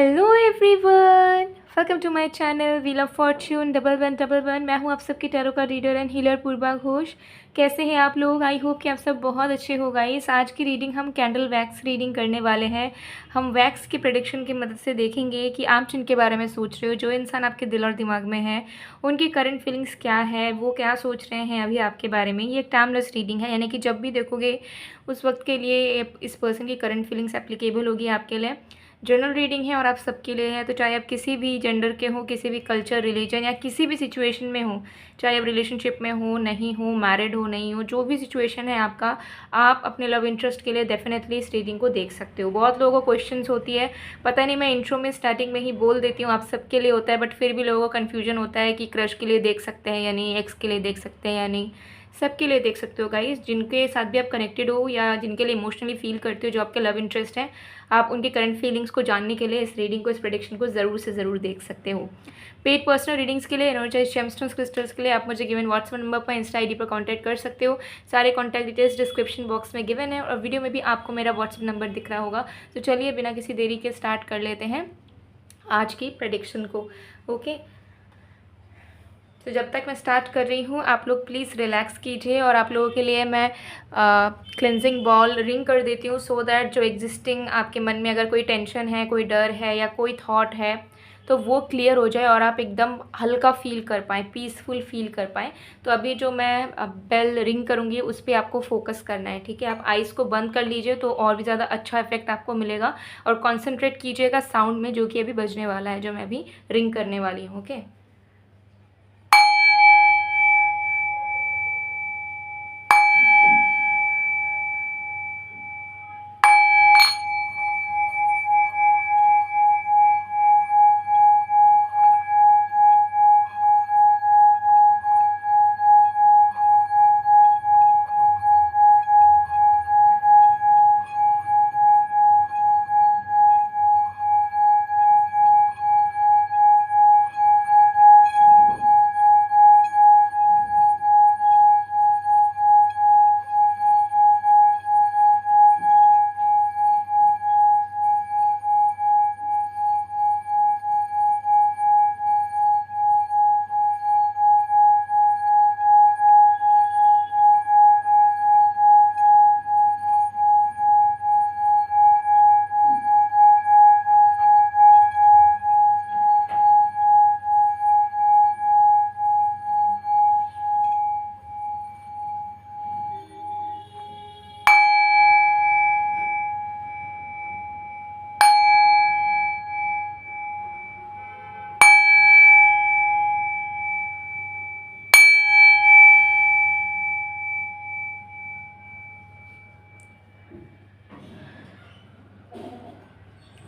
Hello everyone, welcome to my channel wheel of fortune 1111। मैं हूं आप सबकी टैरो का reader and healer Purva Ghosh. कैसे हैं आप लोग? आई होप कि आप सब बहुत अच्छे हो गाइस। आज की रीडिंग हम कैंडल वैक्स रीडिंग करने वाले हैं। हम वैक्स की प्रेडिक्शन की मदद से देखेंगे कि आप जिनके बारे में सोच रहे हो, जो इंसान आपके दिल और दिमाग में है, उनकी करंट फीलिंग्स क्या है, वो क्या सोच रहे हैं अभी आपके बारे में। ये एक टाइमलेस रीडिंग है, यानी कि जब भी देखोगे उस वक्त के लिए इस पर्सन की करंट फीलिंग्स एप्लीकेबल होगी आपके लिए। जनरल रीडिंग है और आप सबके लिए है, तो चाहे आप किसी भी जेंडर के हो, किसी भी कल्चर, रिलीजन या किसी भी सिचुएशन में हो, चाहे आप रिलेशनशिप में हो, नहीं हो, मैरिड हो, नहीं हो, जो भी सिचुएशन है आपका, आप अपने लव इंटरेस्ट के लिए डेफिनेटली इस रीडिंग को देख सकते हो। बहुत लोगों को क्वेश्चंस होती है, पता नहीं, मैं इंट्रो में स्टार्टिंग में ही बोल देती हूँ आप सबके लिए होता है, बट फिर भी लोगों को कन्फ्यूजन होता है कि क्रश के लिए देख सकते हैं या नहीं, एक्स के लिए देख सकते हैं या नहीं। सबके लिए देख सकते हो गाइस, जिनके साथ भी आप कनेक्टेड हो या जिनके लिए इमोशनली फील करते हो, जो आपके लव इंटरेस्ट है, आप उनके करंट फीलिंग्स को जानने के लिए इस रीडिंग को, इस प्रेडिक्शन को ज़रूर से ज़रूर देख सकते हो। पेड पर्सनल रीडिंग्स के लिए, एनर्जाइज जेमस्टोन्स क्रिस्टल्स के लिए आप मुझे गिवन व्हाट्सएप नंबर पर, इंस्टा आईडी पर कांटेक्ट कर सकते हो। सारे कॉन्टैक्ट डिटेल्स डिस्क्रिप्शन बॉक्स में गिवन है और वीडियो में भी आपको मेरा व्हाट्सएप नंबर दिख रहा होगा। तो चलिए बिना किसी देरी के स्टार्ट कर लेते हैं आज की प्रेडिक्शन को। ओके, तो जब तक मैं स्टार्ट कर रही हूँ आप लोग प्लीज़ रिलैक्स कीजिए, और आप लोगों के लिए मैं क्लेंजिंग बॉल रिंग कर देती हूँ, सो दैट जो एग्जिस्टिंग आपके मन में अगर कोई टेंशन है, कोई डर है या कोई थॉट है, तो वो क्लियर हो जाए और आप एकदम हल्का फील कर पाएँ, पीसफुल फील कर पाएँ। तो अभी जो मैं बेल रिंग करूँगी उस पर आपको फोकस करना है, ठीक है? आप आइज़ को बंद कर लीजिए तो और भी ज़्यादा अच्छा इफेक्ट आपको मिलेगा, और कॉन्सेंट्रेट कीजिएगा साउंड में जो कि अभी बजने वाला है, जो मैं अभी रिंग करने वाली हूँ। ओके,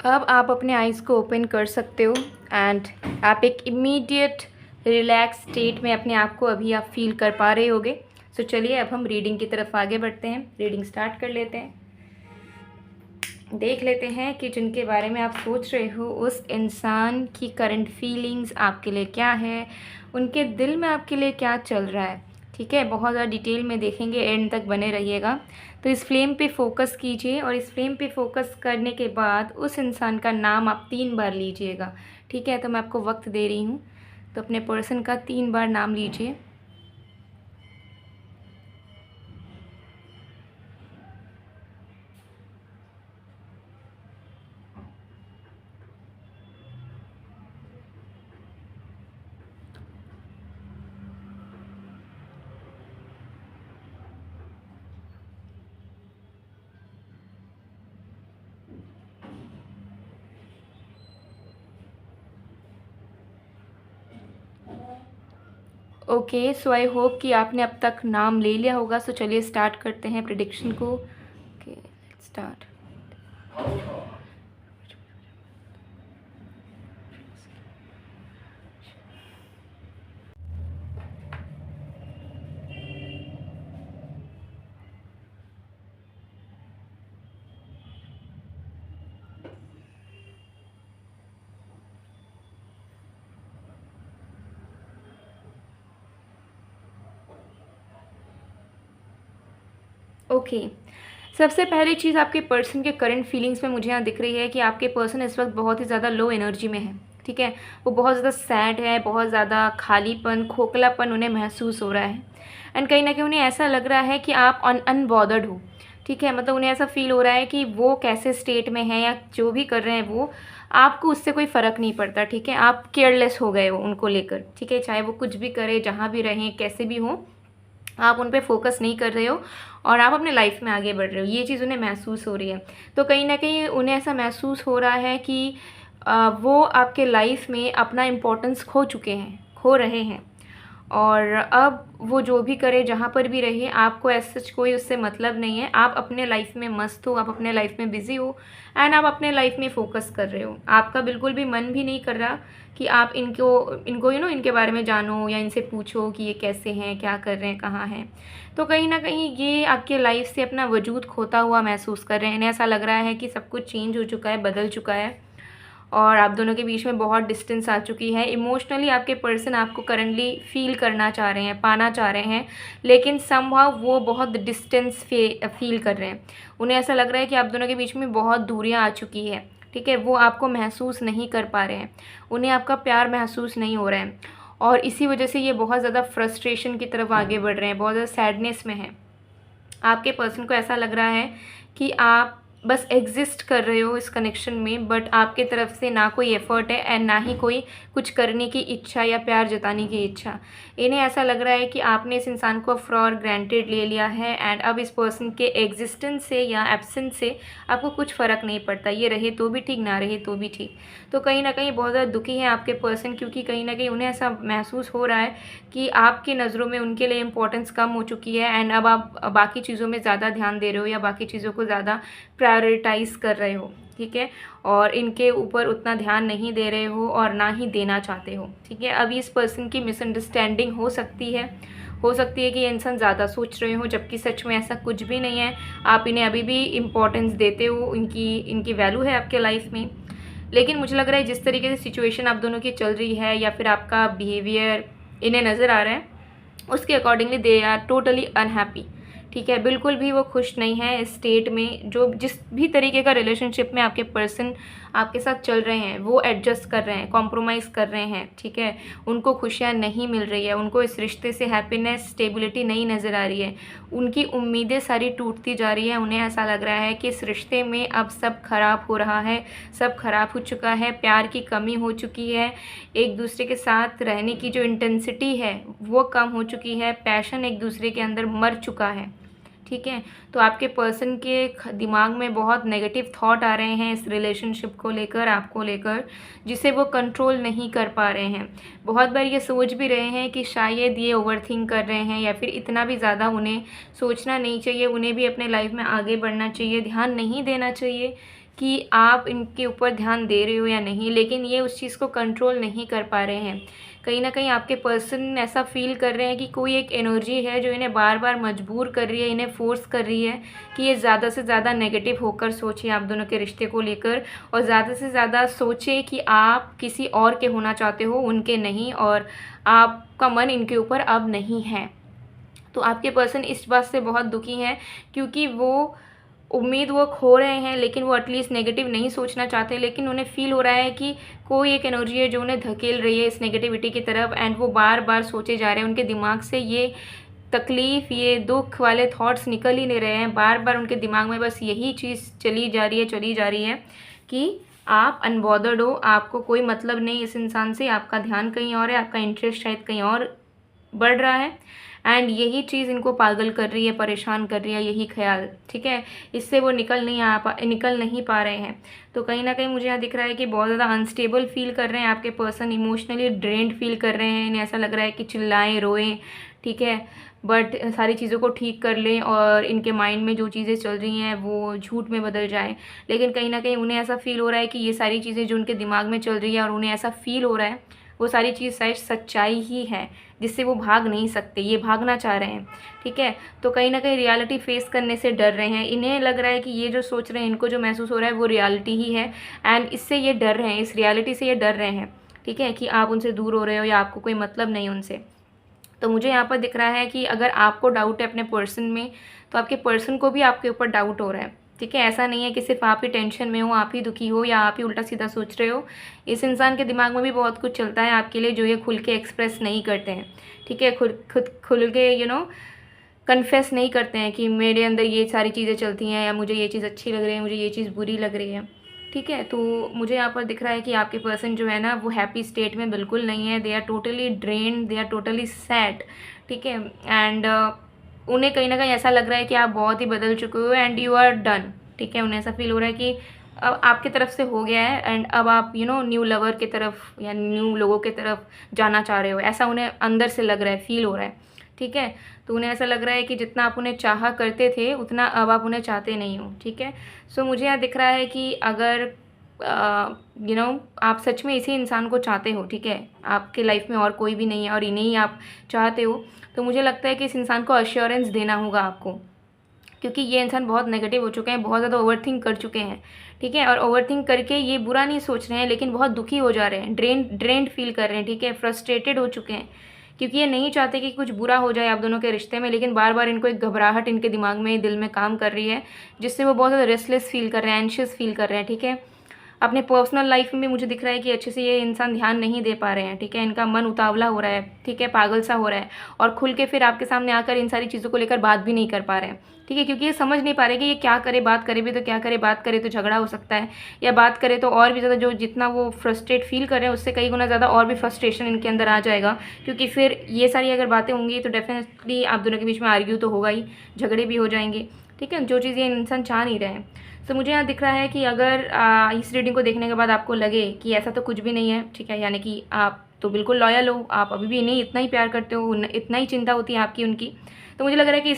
अब आप अपने आइज़ को ओपन कर सकते हो एंड आप एक इमीडिएट रिलैक्स स्टेट में अपने आप को अभी आप फील कर पा रहे होगे। सो चलिए अब हम रीडिंग की तरफ आगे बढ़ते हैं, रीडिंग स्टार्ट कर लेते हैं। देख लेते हैं कि जिनके बारे में आप सोच रहे हो उस इंसान की करंट फीलिंग्स आपके लिए क्या है, उनके दिल में आपके लिए क्या चल रहा है। ठीक है, बहुत ज़्यादा डिटेल में देखेंगे, एंड तक बने रहिएगा। तो इस फ्लेम पे फोकस कीजिए, और इस फ्लेम पे फोकस करने के बाद उस इंसान का नाम आप 3 बार लीजिएगा। ठीक है, तो मैं आपको वक्त दे रही हूँ, तो अपने पर्सन का 3 बार नाम लीजिए। ओके, सो आई होप कि आपने अब तक नाम ले लिया होगा। सो चलिए स्टार्ट करते हैं प्रेडिक्शन को। Okay, let's start. ओके, सबसे पहली चीज़ आपके पर्सन के करंट फीलिंग्स में मुझे यहाँ दिख रही है कि आपके पर्सन इस वक्त बहुत ही ज़्यादा लो एनर्जी में है, ठीक है। वो बहुत ज़्यादा सैड है, बहुत ज़्यादा खालीपन, खोखलापन उन्हें महसूस हो रहा है। एंड कहीं ना कहीं उन्हें ऐसा लग रहा है कि आप अनबॉदर्ड हो, ठीक है। मतलब उन्हें ऐसा फील हो रहा है कि वो कैसे स्टेट में है या जो भी कर रहे हैं वो, आपको उससे कोई फ़र्क नहीं पड़ता, ठीक है। आप केयरलेस हो गए हो उनको लेकर, ठीक है। चाहे वो कुछ भी करे, जहाँ भी रहें, कैसे भी हों, आप उन पे फोकस नहीं कर रहे हो और आप अपने लाइफ में आगे बढ़ रहे हो, ये चीज़ उन्हें महसूस हो रही है। तो कहीं ना कहीं उन्हें ऐसा महसूस हो रहा है कि वो आपके लाइफ में अपना इम्पोर्टेंस खो चुके हैं, खो रहे हैं। और अब वो जो भी करे, जहाँ पर भी रहे, आपको ऐसा कोई उससे मतलब नहीं है। आप अपने लाइफ में मस्त हो, आप अपने लाइफ में बिज़ी हो एंड आप अपने लाइफ में फ़ोकस कर रहे हो। आपका बिल्कुल भी मन भी नहीं कर रहा कि आप इनको इनके बारे में जानो या इनसे पूछो कि ये कैसे हैं, क्या कर रहे हैं, कहाँ हैं। तो कहीं ना कहीं ये आपके लाइफ से अपना वजूद खोता हुआ महसूस कर रहे हैं। इन्हें ऐसा लग रहा है कि सब कुछ चेंज हो चुका है, बदल चुका है और आप दोनों के बीच में बहुत डिस्टेंस आ चुकी है। इमोशनली आपके पर्सन आपको करंटली फील करना चाह रहे हैं, पाना चाह रहे हैं, लेकिन समहाउ वो बहुत डिस्टेंस फील कर रहे हैं। उन्हें ऐसा लग रहा है कि आप दोनों के बीच में बहुत दूरियां आ चुकी है, ठीक है। वो आपको महसूस नहीं कर पा रहे हैं, उन्हें आपका प्यार महसूस नहीं हो रहा है और इसी वजह से ये बहुत ज़्यादा फ्रस्ट्रेशन की तरफ आगे बढ़ रहे हैं, बहुत ज़्यादा सैडनेस में है। आपके पर्सन को ऐसा लग रहा है कि आप बस एग्जिस्ट कर रहे हो इस कनेक्शन में, बट आपके तरफ से ना कोई एफर्ट है एंड ना ही कोई कुछ करने की इच्छा या प्यार जताने की इच्छा। इन्हें ऐसा लग रहा है कि आपने इस इंसान को फॉर ग्रांटेड ले लिया है एंड अब इस पर्सन के एग्जिस्टेंस से या एब्सेंस से आपको कुछ फ़र्क नहीं पड़ता। ये रहे तो भी ठीक, ना रहे तो भी ठीक। तो कहीं ना कहीं बहुत ज़्यादा दुखी है आपके पर्सन, क्योंकि कहीं ना कहीं उन्हें ऐसा महसूस हो रहा है कि आपकी नज़रों में उनके लिए इम्पोर्टेंस कम हो चुकी है एंड अब आप बाकी चीज़ों में ज़्यादा ध्यान दे रहे हो या बाकी चीज़ों को ज़्यादा प्रायोरिटाइज़ कर रहे हो, ठीक है। और इनके ऊपर उतना ध्यान नहीं दे रहे हो और ना ही देना चाहते हो, ठीक है। अभी इस पर्सन की मिसअंडरस्टैंडिंग हो सकती है, कि ये इंसान ज़्यादा सोच रहे हो, जबकि सच में ऐसा कुछ भी नहीं है। आप इन्हें अभी भी इम्पोर्टेंस देते हो, इनकी वैल्यू है आपके लाइफ में। लेकिन मुझे लग रहा है जिस तरीके से सिचुएशन आप दोनों की चल रही है या फिर आपका बिहेवियर इन्हें नज़र आ रहा है, उसके accordingly they are totally unhappy, ठीक है। बिल्कुल भी वो खुश नहीं है इस स्टेट में। जो जिस भी तरीके का रिलेशनशिप में आपके पर्सन आपके साथ चल रहे हैं, वो एडजस्ट कर रहे हैं, कॉम्प्रोमाइज़ कर रहे हैं, ठीक है। उनको खुशियाँ नहीं मिल रही है, उनको इस रिश्ते से हैप्पीनेस, स्टेबिलिटी नहीं नज़र आ रही है। उनकी उम्मीदें सारी टूटती जा रही है। उन्हें ऐसा लग रहा है कि इस रिश्ते में अब सब खराब हो रहा है, सब खराब हो चुका है, प्यार की कमी हो चुकी है, एक दूसरे के साथ रहने की जो इंटेंसिटी है वो कम हो चुकी है, पैशन एक दूसरे के अंदर मर चुका है, ठीक है। तो आपके पर्सन के दिमाग में बहुत नेगेटिव थॉट आ रहे हैं इस रिलेशनशिप को लेकर, आपको लेकर, जिसे वो कंट्रोल नहीं कर पा रहे हैं। बहुत बार ये सोच भी रहे हैं कि शायद ये ओवरथिंक कर रहे हैं या फिर इतना भी ज़्यादा उन्हें सोचना नहीं चाहिए, उन्हें भी अपने लाइफ में आगे बढ़ना चाहिए, ध्यान नहीं देना चाहिए कि आप इनके ऊपर ध्यान दे रहे हो या नहीं, लेकिन ये उस चीज़ को कंट्रोल नहीं कर पा रहे हैं। कहीं ना कहीं आपके पर्सन ऐसा फील कर रहे हैं कि कोई एक एनर्जी है जो इन्हें बार बार मजबूर कर रही है, इन्हें फोर्स कर रही है कि ये ज़्यादा से ज़्यादा नेगेटिव होकर सोचे आप दोनों के रिश्ते को लेकर, और ज़्यादा से ज़्यादा सोचे कि आप किसी और के होना चाहते हो, उनके नहीं, और आपका मन इनके ऊपर अब नहीं है। तो आपके पर्सन इस बात से बहुत दुखी हैं, क्योंकि वो उम्मीद वो खो रहे हैं, लेकिन वो एटलीस्ट नेगेटिव नहीं सोचना चाहते, लेकिन उन्हें फील हो रहा है कि कोई एक एनर्जी है जो उन्हें धकेल रही है इस नेगेटिविटी की तरफ एंड वो बार बार सोचे जा रहे हैं। उनके दिमाग से ये तकलीफ़, ये दुख वाले थॉट्स निकल ही नहीं रहे हैं। बार बार उनके दिमाग में बस यही चीज़ चली जा रही है कि आप अनबॉदर्ड हो, आपको कोई मतलब नहीं इस इंसान से, आपका ध्यान कहीं और है, आपका इंटरेस्ट शायद कहीं और बढ़ रहा है एंड यही चीज़ इनको पागल कर रही है, परेशान कर रही है, यही ख्याल, ठीक है। इससे वो निकल नहीं पा रहे हैं। तो कहीं ना कहीं मुझे यहाँ दिख रहा है कि बहुत ज़्यादा अनस्टेबल फील कर रहे हैं आपके पर्सन, इमोशनली ड्रेन्ड फील कर रहे हैं। इन्हें ऐसा लग रहा है कि चिल्लाएं, रोएं, ठीक है, बट सारी चीज़ों को ठीक कर लें और इनके माइंड में जो चीज़ें चल रही हैं वो झूठ में बदल जाए। लेकिन कहीं ना कहीं उन्हें ऐसा फील हो रहा है कि ये सारी चीज़ें जो उनके दिमाग में चल रही है और उन्हें ऐसा फील हो रहा है, वो सारी चीज़ शायद सच्चाई ही है, जिससे वो भाग नहीं सकते, ये भागना चाह रहे हैं, ठीक है। तो कहीं ना कहीं रियलिटी फेस करने से डर रहे हैं। इन्हें लग रहा है कि ये जो सोच रहे हैं, इनको जो महसूस हो रहा है वो रियलिटी ही है एंड इससे ये डर रहे हैं, इस रियलिटी से ये डर रहे हैं, ठीक है, कि आप उनसे दूर हो रहे हो या आपको कोई मतलब नहीं उनसे। तो मुझे यहाँ पर दिख रहा है कि अगर आपको डाउट है अपने पर्सन में, तो आपके पर्सन को भी आपके ऊपर डाउट हो रहा है। ठीक है, ऐसा नहीं है कि सिर्फ आप ही टेंशन में हो, आप ही दुखी हो या आप ही उल्टा सीधा सोच रहे हो। इस इंसान के दिमाग में भी बहुत कुछ चलता है आपके लिए, जो ये खुल के एक्सप्रेस नहीं करते हैं। ठीक है, खुद खुद खुल के कन्फेस नहीं करते हैं कि मेरे अंदर ये सारी चीज़ें चलती हैं, या मुझे ये चीज़ अच्छी लग रही है, मुझे ये चीज़ बुरी लग रही है। ठीक है, तो मुझे यहाँ पर दिख रहा है कि आपके पर्सन जो है ना, वो हैप्पी स्टेट में बिल्कुल नहीं है। They are totally drain, they are totally sad. ठीक है, एंड उन्हें कहीं ना कहीं ऐसा लग रहा है कि आप बहुत ही बदल चुके हो एंड यू आर डन। ठीक है, उन्हें ऐसा फील हो रहा है कि अब आपकी तरफ से हो गया है एंड अब आप न्यू लवर की तरफ या न्यू लोगों की तरफ जाना चाह रहे हो, ऐसा उन्हें अंदर से लग रहा है, फील हो रहा है। ठीक है, तो उन्हें ऐसा लग रहा है कि जितना आप उन्हें चाहा करते थे उतना अब आप उन्हें चाहते नहीं हो। ठीक है, सो मुझे यहाँ दिख रहा है कि अगर आप सच में इसी इंसान को चाहते हो, ठीक है, आपके लाइफ में और कोई भी नहीं है और इन्हें ही आप चाहते हो, तो मुझे लगता है कि इस इंसान को अश्योरेंस देना होगा आपको, क्योंकि ये इंसान बहुत नेगेटिव हो चुके हैं, बहुत ज़्यादा ओवरथिंक कर चुके हैं। ठीक है, और ओवरथिंक करके ये बुरा नहीं सोच रहे हैं, लेकिन बहुत दुखी हो जा रहे हैं, ड्रेन्ड फील कर रहे हैं। ठीक है, फ्रस्ट्रेटेड हो चुके हैं, क्योंकि ये नहीं चाहते कि कुछ बुरा हो जाए आप दोनों के रिश्ते में, लेकिन बार बार इनको एक घबराहट इनके दिमाग में, दिल में काम कर रही है, जिससे वो बहुत ज़्यादा रेस्टलेस फील कर रहे हैं, एंशियस फील कर रहे हैं। ठीक है, अपने पर्सनल लाइफ में मुझे दिख रहा है कि अच्छे से ये इंसान ध्यान नहीं दे पा रहे हैं। ठीक है, इनका मन उतावला हो रहा है, ठीक है, पागल सा हो रहा है, और खुल के फिर आपके सामने आकर इन सारी चीज़ों को लेकर बात भी नहीं कर पा रहे हैं। ठीक है, क्योंकि ये समझ नहीं पा रहे कि ये क्या करे, बात करे भी तो क्या करे, बात करे तो झगड़ा हो सकता है, या बात करे तो और भी ज़्यादा जो जितना वो फ्रस्ट्रेट फील कर रहे हैं उससे कई गुना ज़्यादा और भी फ्रस्ट्रेशन इनके अंदर आ जाएगा, क्योंकि फिर ये सारी अगर बातें होंगी तो डेफिनेटली आप दोनों के बीच में आर्ग्यू तो होगा ही, झगड़े भी हो जाएंगे। ठीक है, जो चीज़ ये इंसान चाह नहीं रहे हैं। तो मुझे यहाँ दिख रहा है कि अगर इस रीडिंग को देखने के बाद आपको लगे कि ऐसा तो कुछ भी नहीं है, ठीक है, यानी कि आप तो बिल्कुल लॉयल हो, आप अभी भी इन्हें इतना ही प्यार करते हो, इतना ही चिंता होती है आपकी उनकी, तो मुझे लग रहा है कि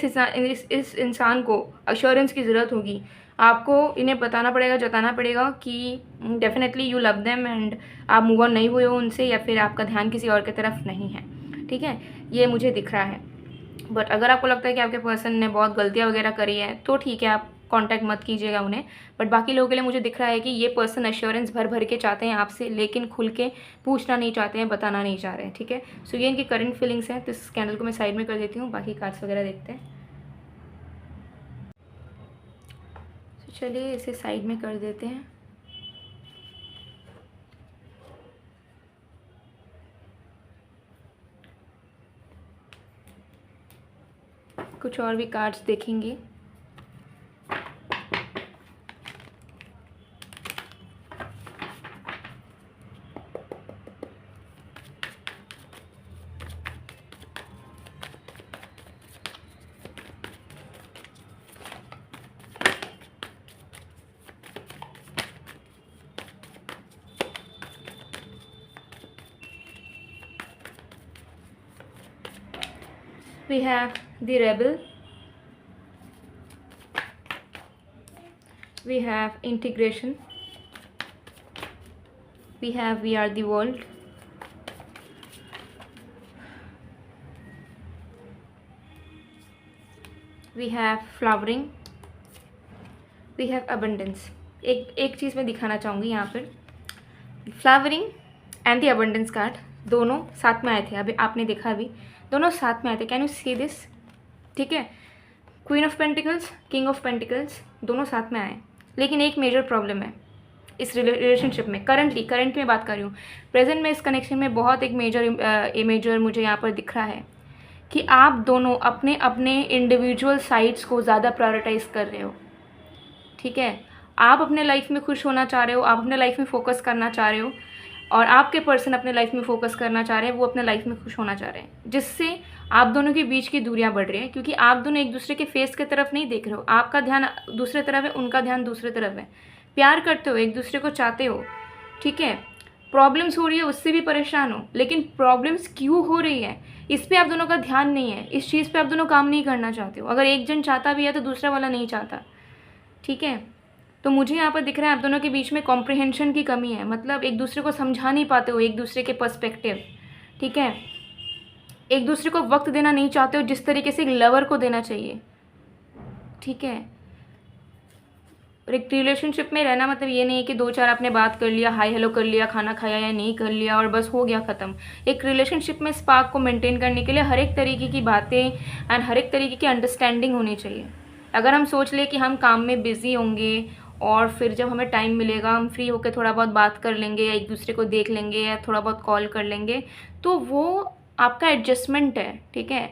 इस इंसान को अश्योरेंस की ज़रूरत होगी। आपको इन्हें बताना पड़ेगा, जताना पड़ेगा कि definitely you love them and आप मूव ऑन नहीं हुए हो उनसे, या फिर आपका ध्यान किसी और की तरफ नहीं है। ठीक है, ये मुझे दिख रहा है। बट अगर आपको लगता है कि आपके पर्सन ने बहुत गलतियाँ वगैरह करी है, तो ठीक है, आप कांटेक्ट मत कीजिएगा उन्हें। बट बाकी लोगों के लिए मुझे दिख रहा है कि ये पर्सन अश्योरेंस भर भर के चाहते हैं आपसे, लेकिन खुल के पूछना नहीं चाहते हैं, बताना नहीं चाह रहे हैं। ठीक है, सो ये इनकी करंट फीलिंग्स हैं। तो इस कैंडल को मैं साइड में कर देती हूँ, बाकी कार्ड्स वगैरह देखते हैं। तो चलिए इसे साइड में कर देते हैं। कुछ और भी कार्ड्स देखेंगे। We have the rebel, we have integration, we have we are the world, we have flowering, we have abundance। एक चीज़ मैं दिखाना चाहूँगी यहाँ पर, flowering and the abundance card दोनों साथ में आए थे, अभी आपने देखा, अभी दोनों साथ में आए थे। Can you see this? ठीक है, queen of pentacles, king of pentacles दोनों साथ में आए, लेकिन एक मेजर प्रॉब्लम है इस रिलेशनशिप में। करंट में बात कर रही हूँ, प्रेजेंट में इस कनेक्शन में बहुत एक मेजर मुझे यहाँ पर दिख रहा है कि आप दोनों अपने अपने इंडिविजुअल साइड्स को ज़्यादा प्रायोरिटाइज कर रहे हो। ठीक है, आप अपने लाइफ में खुश होना चाह रहे हो, आप अपने लाइफ में फोकस करना चाह रहे हो, और आपके पर्सन अपने लाइफ में फोकस करना चाह रहे हैं, वो अपने लाइफ में खुश होना चाह रहे हैं, जिससे आप दोनों के बीच की दूरियां बढ़ रही हैं, क्योंकि आप दोनों एक दूसरे के फेस की तरफ नहीं देख रहे हो। आपका ध्यान दूसरे तरफ है, उनका ध्यान दूसरे तरफ है। प्यार करते हो, एक दूसरे को चाहते हो, ठीक है, प्रॉब्लम्स हो रही है उससे भी परेशान हो, लेकिन प्रॉब्लम्स क्यों हो रही है इस पर आप दोनों का ध्यान नहीं है, इस चीज़ पर आप दोनों काम नहीं करना चाहते हो। अगर एक जन चाहता भी है तो दूसरा वाला नहीं चाहता। ठीक है, तो मुझे यहाँ पर दिख रहा है आप दोनों के बीच में कॉम्प्रिहेंशन की कमी है, मतलब एक दूसरे को समझा नहीं पाते हो, एक दूसरे के पर्सपेक्टिव। ठीक है, एक दूसरे को वक्त देना नहीं चाहते हो जिस तरीके से एक लवर को देना चाहिए। ठीक है, एक रिलेशनशिप में रहना मतलब ये नहीं है कि 2-4 आपने बात कर लिया, हाय हेलो कर लिया, खाना खाया या नहीं कर लिया और बस हो गया ख़त्म। एक रिलेशनशिप में स्पार्क को मेंटेन करने के लिए हर एक तरीके की बातें एंड हर एक तरीके की अंडरस्टैंडिंग होनी चाहिए। अगर हम सोच लें कि हम काम में बिज़ी होंगे और फिर जब हमें टाइम मिलेगा हम फ्री होकर थोड़ा बहुत बात कर लेंगे या एक दूसरे को देख लेंगे या थोड़ा बहुत कॉल कर लेंगे, तो वो आपका एडजस्टमेंट है, ठीक है?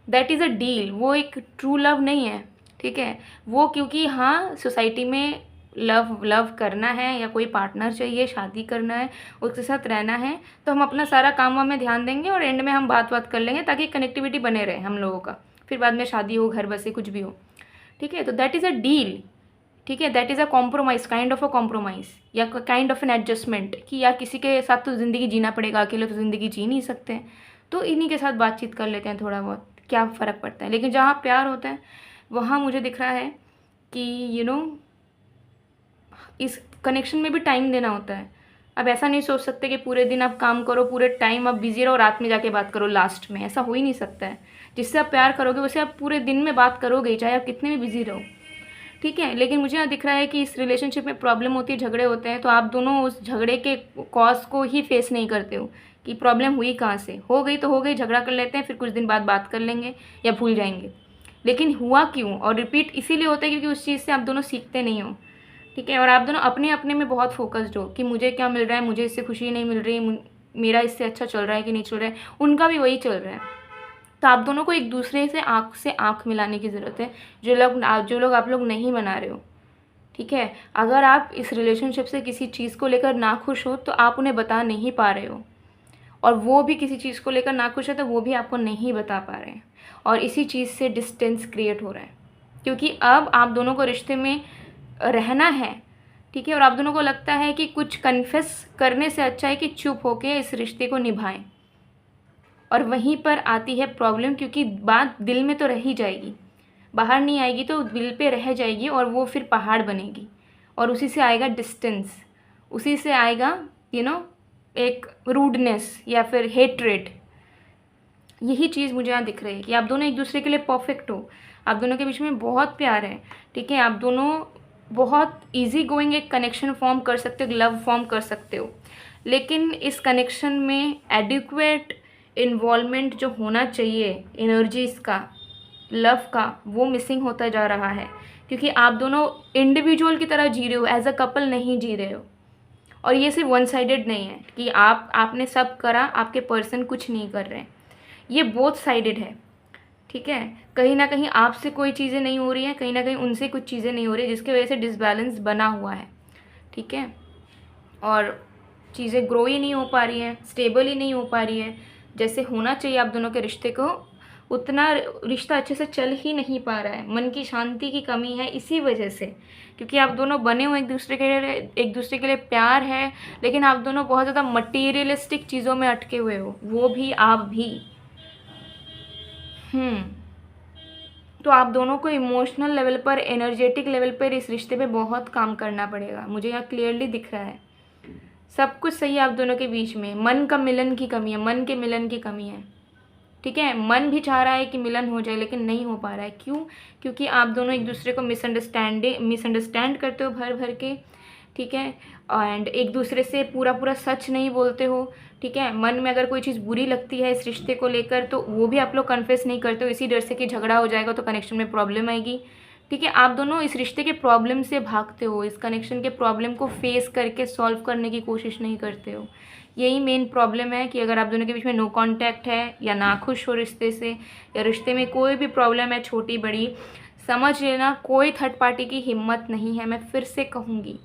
दैट इज़ अ डील, वो एक ट्रू लव नहीं है, ठीक है? वो क्योंकि हाँ, सोसाइटी में लव लव करना है या कोई पार्टनर चाहिए, शादी करना है, उसके साथ रहना है, तो हम अपना सारा काम वाम में ध्यान देंगे और एंड में हम बात कर लेंगे ताकि कनेक्टिविटी बने रहे हम लोगों का। फिर बाद में शादी हो, घर बसे, कुछ भी हो, ठीक है? तो दैट इज़ अ डील, ठीक है? That is a compromise, kind of a compromise या काइंड ऑफ एन एडजस्टमेंट कि यार किसी के साथ तो ज़िंदगी जीना पड़ेगा, अकेले तो ज़िंदगी जी नहीं सकते, तो इन्हीं के साथ बातचीत कर लेते हैं थोड़ा बहुत, क्या फ़र्क पड़ता है। लेकिन जहाँ प्यार होता है वहाँ मुझे दिख रहा है कि इस कनेक्शन में भी टाइम देना होता है। अब ऐसा नहीं सोच सकते कि पूरे दिन आप काम करो, पूरे टाइम आप बिज़ी रहो, रात में जाके बात करो लास्ट में, ऐसा हो ही नहीं सकता है। जिससे आप प्यार करोगे उससे आप पूरे दिन में बात करोगे, चाहे आप कितने भी बिज़ी रहो, ठीक है? लेकिन मुझे यहाँ दिख रहा है कि इस रिलेशनशिप में प्रॉब्लम होती है, झगड़े होते हैं, तो आप दोनों उस झगड़े के कॉज़ को ही फेस नहीं करते हो कि प्रॉब्लम हुई कहाँ से। हो गई तो हो गई, झगड़ा कर लेते हैं, फिर कुछ दिन बाद बात कर लेंगे या भूल जाएंगे। लेकिन हुआ क्यों और रिपीट इसीलिए होता है क्योंकि उस चीज़ से आप दोनों सीखते नहीं हो, ठीक है? और आप दोनों अपने अपने में बहुत फोकस्ड हो कि मुझे क्या मिल रहा है, मुझे इससे खुशी नहीं मिल रही, मेरा इससे अच्छा चल रहा है कि नहीं चल रहा है, उनका भी वही चल रहा है। तो आप दोनों को एक दूसरे से आँख मिलाने की ज़रूरत है, जो लोग आप लोग नहीं बना रहे हो, ठीक है? अगर आप इस रिलेशनशिप से किसी चीज़ को लेकर नाखुश हो तो आप उन्हें बता नहीं पा रहे हो, और वो भी किसी चीज़ को लेकर नाखुश है तो वो भी आपको नहीं बता पा रहे हैं, और इसी चीज़ से डिस्टेंस क्रिएट हो रहा है। क्योंकि अब आप दोनों को रिश्ते में रहना है, ठीक है? और आप दोनों को लगता है कि कुछ कन्फेस करने से अच्छा है कि चुप होके इस रिश्ते को निभाएं, और वहीं पर आती है प्रॉब्लम, क्योंकि बात दिल में तो रह ही जाएगी, बाहर नहीं आएगी, तो दिल पे रह जाएगी और वो फिर पहाड़ बनेगी, और उसी से आएगा डिस्टेंस, उसी से आएगा एक रूडनेस या फिर हेट्रेड। यही चीज़ मुझे यहाँ दिख रही है कि आप दोनों एक दूसरे के लिए परफेक्ट हो, आप दोनों के बीच में बहुत प्यार है, ठीक है? आप दोनों बहुत इजी गोइंग एक कनेक्शन फॉर्म कर सकते हो, लव फॉर्म कर सकते हो, लेकिन इस कनेक्शन में एडिक्वेट इन्वॉल्वमेंट जो होना चाहिए एनर्जीज़ का, लव का, वो मिसिंग होता जा रहा है, क्योंकि आप दोनों इंडिविजुअल की तरह जी रहे हो, एज अ कपल नहीं जी रहे हो। और ये सिर्फ वन साइडेड नहीं है कि आपने सब करा, आपके पर्सन कुछ नहीं कर रहे हैं, ये बोथ साइडेड है, ठीक है? कहीं ना कहीं आपसे कोई चीज़ें नहीं हो रही हैं, कहीं ना कहीं उनसे कुछ चीज़ें नहीं हो रही, जिसकी वजह से डिसबैलेंस बना हुआ है, ठीक है? और चीज़ें ग्रो ही नहीं हो पा रही हैं, स्टेबल ही नहीं हो पा रही है जैसे होना चाहिए आप दोनों के रिश्ते को, उतना रिश्ता अच्छे से चल ही नहीं पा रहा है। मन की शांति की कमी है इसी वजह से, क्योंकि आप दोनों बने हो एक दूसरे के लिए प्यार है, लेकिन आप दोनों बहुत ज़्यादा मटीरियलिस्टिक चीज़ों में अटके हुए हो, वो भी आप भी। तो आप दोनों को इमोशनल लेवल पर, एनर्जेटिक लेवल पर इस रिश्ते पे बहुत काम करना पड़ेगा, मुझे यहाँ क्लियरली दिख रहा है। सब कुछ सही है आप दोनों के बीच में, मन का मिलन की कमी है, मन के मिलन की कमी है, ठीक है? मन भी चाह रहा है कि मिलन हो जाए, लेकिन नहीं हो पा रहा है। क्यों? क्योंकि आप दोनों एक दूसरे को मिसअंडरस्टैंड करते हो भर भर के, ठीक है? एंड एक दूसरे से पूरा पूरा सच नहीं बोलते हो, ठीक है? मन में अगर कोई चीज़ बुरी लगती है इस रिश्ते को लेकर तो वो भी आप लोग कन्फेस नहीं करते हो, इसी डर से कि झगड़ा हो जाएगा तो कनेक्शन में प्रॉब्लम आएगी, ठीक है? आप दोनों इस रिश्ते के प्रॉब्लम से भागते हो, इस कनेक्शन के प्रॉब्लम को फेस करके सॉल्व करने की कोशिश नहीं करते हो। यही मेन प्रॉब्लम है कि अगर आप दोनों के बीच में नो कांटेक्ट है, या नाखुश हो रिश्ते से, या रिश्ते में कोई भी प्रॉब्लम है छोटी बड़ी, समझ लेना कोई थर्ड पार्टी की हिम्मत नहीं है, मैं फिर से कहूँगी,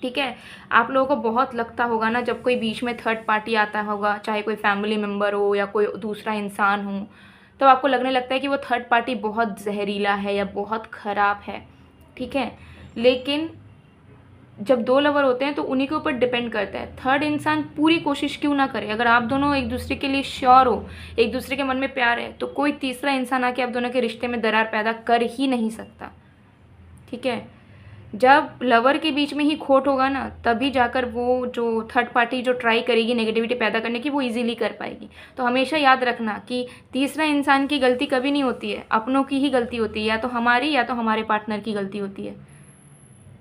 ठीक है? आप लोगों को बहुत लगता होगा ना जब कोई बीच में थर्ड पार्टी आता होगा, चाहे कोई फैमिली मेम्बर हो या कोई दूसरा इंसान हो, तो आपको लगने लगता है कि वो थर्ड पार्टी बहुत जहरीला है या बहुत ख़राब है, ठीक है? लेकिन जब दो लवर होते हैं तो उन्हीं के ऊपर डिपेंड करता है, थर्ड इंसान पूरी कोशिश क्यों ना करे, अगर आप दोनों एक दूसरे के लिए श्योर हो, एक दूसरे के मन में प्यार है, तो कोई तीसरा इंसान आके आप दोनों के रिश्ते में दरार पैदा कर ही नहीं सकता, ठीक है? जब लवर के बीच में ही खोट होगा ना, तभी जाकर वो जो थर्ड पार्टी जो ट्राई करेगी नेगेटिविटी पैदा करने की, वो इजीली कर पाएगी। तो हमेशा याद रखना कि तीसरा इंसान की गलती कभी नहीं होती है, अपनों की ही गलती होती है, या तो हमारी या तो हमारे पार्टनर की गलती होती है,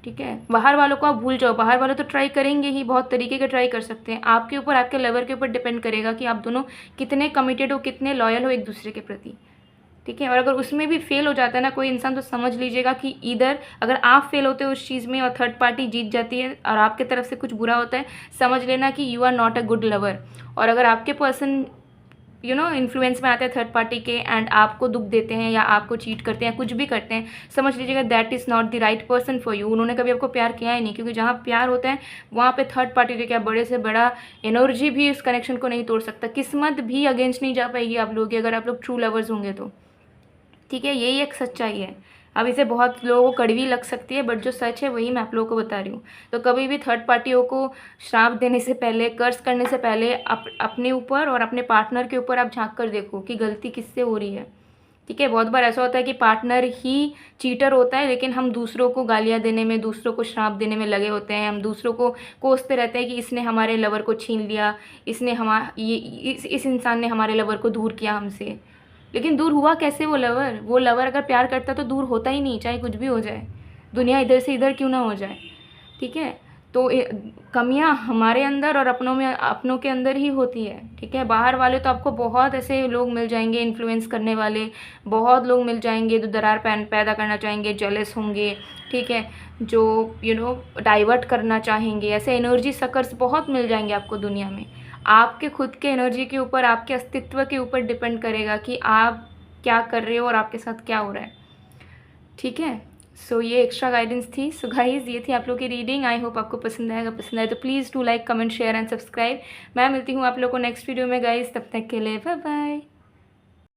ठीक है, बाहर वालों को आप भूल जाओ, बाहर वाले तो ट्राई करेंगे ही, बहुत तरीके के ट्राई कर सकते हैं। आपके ऊपर, आपके लवर के ऊपर डिपेंड करेगा कि आप दोनों कितने कमिटेड हो, कितने लॉयल हो एक दूसरे के प्रति, ठीक है। और अगर उसमें भी फेल हो जाता है ना कोई इंसान, तो समझ लीजिएगा कि इधर अगर आप फेल होते हो उस चीज़ में और थर्ड पार्टी जीत जाती है और आपके तरफ से कुछ बुरा होता है, समझ लेना कि you are not a good lover. और अगर आपके पर्सन इन्फ्लुएंस में आते हैं थर्ड पार्टी के एंड आपको दुख देते हैं या आपको चीट करते हैं, कुछ भी करते हैं, समझ लीजिएगा that is not the right person for you. उन्होंने कभी आपको प्यार किया ही नहीं, क्योंकि जहाँ प्यार होता है वहाँ पे थर्ड पार्टी तो क्या, बड़े से बड़ा एनर्जी भी इस कनेक्शन को नहीं तोड़ सकता, किस्मत भी अगेंस्ट नहीं जा पाएगी आप लोगों की, अगर आप लोग ट्रू लवर्स होंगे तो, ठीक है। यही एक सच्चाई है। अब इसे बहुत लोगों को कड़वी लग सकती है, बट जो सच है वही मैं आप लोगों को बता रही हूँ। तो कभी भी थर्ड पार्टियों को श्राप देने से पहले, कर्ज करने से पहले अपने ऊपर और अपने पार्टनर के ऊपर आप झांक कर देखो कि गलती किससे हो रही है, ठीक है। बहुत बार ऐसा होता है कि पार्टनर ही चीटर होता है, लेकिन हम दूसरों को गालियाँ देने में, दूसरों को श्राप देने में लगे होते हैं। हम दूसरों को कोसते रहते हैं कि इसने हमारे लवर को छीन लिया, इसने इस इंसान ने हमारे लवर को दूर किया हमसे। लेकिन दूर हुआ कैसे वो लवर अगर प्यार करता तो दूर होता ही नहीं, चाहे कुछ भी हो जाए, दुनिया इधर से इधर क्यों ना हो जाए, ठीक है। तो कमियां हमारे अंदर और अपनों के अंदर ही होती है, ठीक है। बाहर वाले तो आपको बहुत ऐसे लोग मिल जाएंगे इन्फ्लुएंस करने वाले, बहुत लोग मिल जाएंगे जो दरार पैदा करना चाहेंगे, जेलस होंगे, ठीक है, जो डाइवर्ट करना चाहेंगे। ऐसे एनर्जी सकर्स बहुत मिल जाएंगे आपको दुनिया में। आपके खुद के एनर्जी के ऊपर, आपके अस्तित्व के ऊपर डिपेंड करेगा कि आप क्या कर रहे हो और आपके साथ क्या हो रहा है, ठीक है। सो ये एक्स्ट्रा गाइडेंस थी। सो गाइज ये थी आप लोग की रीडिंग। आई होप आपको पसंद आएगा, पसंद आए तो please do like, comment, share and subscribe. मैं मिलती हूँ आप लोग को नेक्स्ट वीडियो में गाइज, तब तक के लिए बाय बाय।